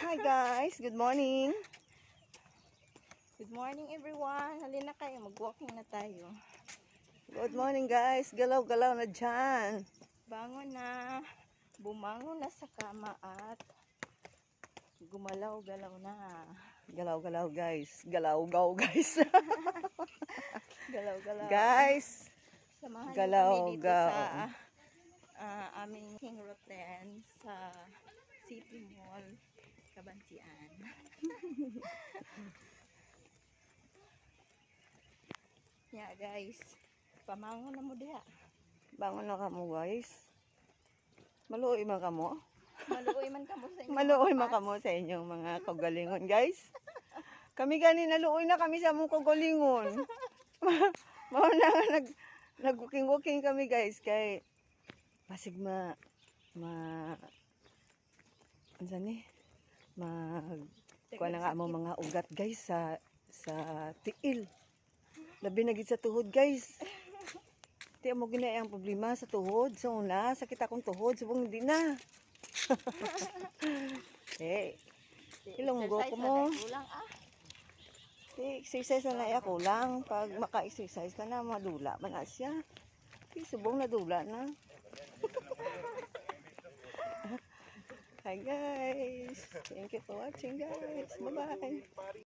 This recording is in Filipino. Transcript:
Hi guys, good morning. Good morning everyone. Halina kayo, mag-walking na tayo. Good morning guys, galaw-galaw na dyan. Bangon na, bumangon na sa kama at gumalaw-galaw na. Galaw-galaw guys, galaw-gaw guys. Galaw-galaw. Guys, Samahan niyo galaw, kami dito gaw. sa aming King Roten sa City Mall, Cabansian. Yeah guys, pamangon na mo diha. Bangon na kamo guys. Maluoy man kamo. Maluoy man kamo sa inyo. Maluoy man kamo sa inyong mga kagalingon guys. Kami gani naluoy na kami sa mong kagalingon. Mao na nga nag-walking kami guys kay pasig ano ni kuha na nga mo mga ugat guys sa tiil. Labi na gid sa tuhod guys. Di mo gina ang problema sa tuhod. So una, sakit akong tuhod. Subong hindi na. Eh, ilonggo ko mo. Kulang Exercise na na ako lang. Pag maka-exercise ka na, madula man na siya. Subong na dula na. Hi guys. Thank you for watching guys. Bye-bye.